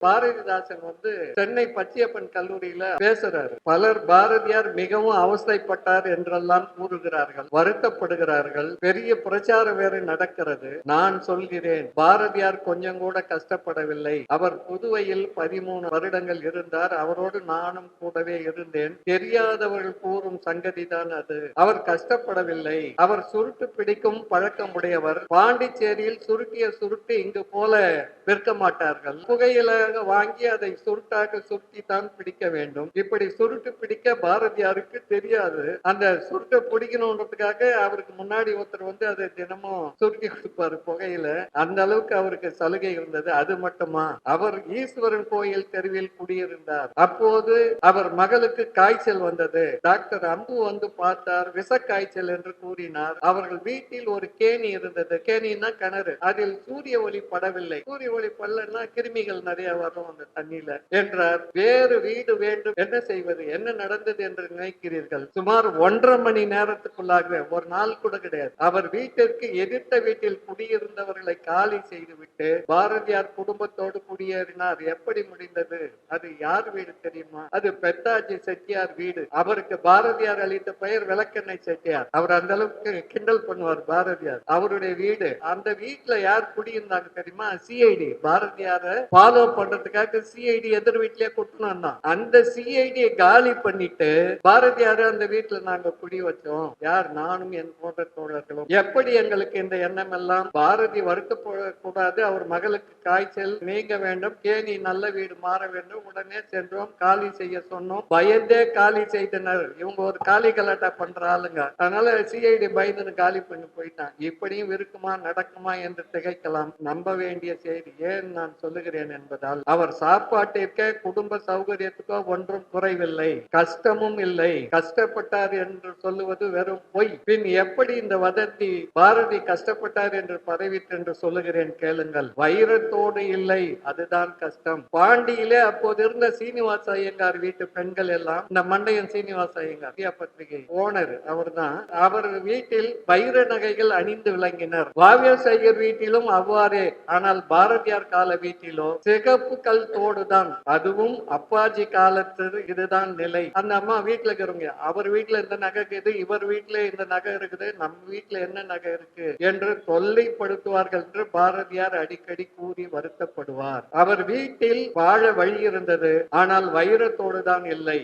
பாரதிதாசன் சென்னை பச்சையப்பன் கல்லூரியில பேசுறாரு. பலர் பாரதியார் மிகவும் அவஸ்தைப்பட்டார் என்றெல்லாம் கூறுகிறார்கள், வருத்தப்படுகிறார்கள். பெரிய பிரச்சாரம் வேறு நடக்கிறது. நான் சொல்கிறேன், பாரதியார் கொஞ்சம் கூட கஷ்டப்படவில்லை. அவர் புதுவையில் 13 வருடங்கள் இருந்தார். அவரோடு நானும் கூடவே இருந்தேன். தெரியாதவர்கள் கூறும் சங்கதிதான் அது. அவர் கஷ்டப்படவில்லை. அவர் சுருட்டு பிடிக்கும் பழக்கம் உடையவர். பாண்டிச்சேரியில் சுருட்டிய சுருட்டு இங்கு போல விற்க மாட்டார்கள். புகையில வாங்கி அதை சுருட்டாக சுருட்டி தான் பிடிக்க வேண்டும். இப்படி சுருட்டு பிடிக்க பாரதியாருக்கு தெரியாது. அந்த சுருட்டை பிடிக்கணும்ன்றதுக்காக அவருக்கு முன்னாடி ஒருத்தர் அதை தினமும் சுருட்டி கொடுப்பாரு புகையில. அந்த அளவுக்கு அவருக்கு சலுகை இருந்தது. அது மட்டுமா, அவர் ஈஸ்வரன் கோயில் தெருவில் குடியிருந்தார். அப்போது அவர் மகளுக்கு காய்ச்சல் வந்தது. டாக்டர் அம்பு பார்த்தார். விஷ காய்ச்சல் என்று கூறினார். அவர்கள் வீட்டில் ஒரு கேணி இருந்தது. கேணின்னா கிணறு. அதில் சூரிய ஒளி படவில்லை. சூரிய ஒளி படலன்னா கிருமிகள் நிறைய வரும் அந்த தண்ணியில என்றார். வேறு வீடு வேண்டும். என்ன செய்வது? என்ன நடந்தது என்று நினைக்கிறீர்கள்? சுமார் 1.5 மணி நேரத்துக்குள்ளாக, ஒரு நாள் கூட கிடையாது, அவர் வீட்டிற்கு எதிர்த்த வீட்டில் குடியிருந்தவர்களை காலி செய்துவிட்டு பாரதியார் குடும்பத்தோடு குடியேறினார். எப்படி முடிந்தது? அது யார் வீடு தெரியுமா? அது பெத்தாஜி செட்டியார் வீடு. அவருக்கு பாரதியார் அளித்த பெயர் விளக்கெண்ணெய் செட்டியார். அவர் அந்த அளவுக்கு கிண்டல் பண்ணுவார் பாரதியார். அவருடைய வீடு. அந்த வீட்டுல யார் குடியிருந்தாங்க தெரியுமா? சிஐடி. பாரதியார ஃபாலோ பண்றதுக்காக சிஐடி எதிர் வீட்லயே கொட்டணும். அந்த சிஐடியை காலி பண்ணிட்டு பாரதியார அந்த வீட்டுல நாங்க குடி வச்சோம். யார்? நானும் என் போன்ற தோழர்களும். எப்படி எங்களுக்கு இந்த எண்ணம் எல்லாம்? பாரதி வருத்தப்படக்கூடாது, அவர் மகளுக்கு காய்ச்சல் நீங்க வேண்டும், கேணி நல்ல வீடு மாற வேண்டும். உடனே சென்றோம், காலி செய்ய சொன்னோம். பயந்தே காலி செய்தனர். இவங்க ஒரு காலி கலாட்டா பண்ற ஆளுங்க. அதனால சிஐடி பயந்து காலி பண்ணி போயிட்டான். இப்படியும் இருக்குமா, நடக்குமா என்று திகைக்கலாம். நம்ப வேண்டிய செய்தி. ஏன் நான் சொல்லுகிறேன் என்பதால், அவர் சாப்பாட்டிற்கே குடும்ப சௌகரியத்துக்கோ ஒன்றும் குறைவில்லை, கஷ்டமும் இல்லை. கஷ்டப்பட்டார் என்று சொல்லுவது வெறும் பொய். பின் எப்படி இந்த வதந்தி பாரதி கஷ்டப்பட்டார் என்று பரவிற்று என்று சொல்லுகிறேன், கேளுங்கள். வைரத்தோடு இல்லை, அதுதான் கஷ்டம். பாண்டியிலே அப்போது இருந்த சீனிவாச ஐயங்கார் வீட்டு பெண்கள் எல்லாம், இந்த மண்டையன் சீனிவாச ஐயங்கார் பத்திரிகை ஓனர் அவர் தான், அவர் வீட்டில் வைர நகைகள் அணிந்து விளங்கினர். வாவியர் ஐயர் வீட்டிலும் அவ்வாறே. ஆனால் பாரதியார் கால வீட்டிலோ சிகப்பு கல் தோடுதான். அதுவும் அப்பாஜி காலத்து இதுதான் நிலை. அந்த அம்மா வீட்டுல இருக்கிறவங்க, அவர் வீட்டுல இந்த நகை இருக்குது, இவர் வீட்டுல இந்த நகை இருக்குது, நம்ம வீட்டுல என்ன நகை இருக்கு என்று தொல்லைப்படுத்துவார்கள் என்று பாரதியார் அடிக்கடி கூறி வருத்தப்படுவார். அவர் வீட்டில் வாழ வழி இருந்தது, ஆனால் வைரத்தோடு தான் இல்லை.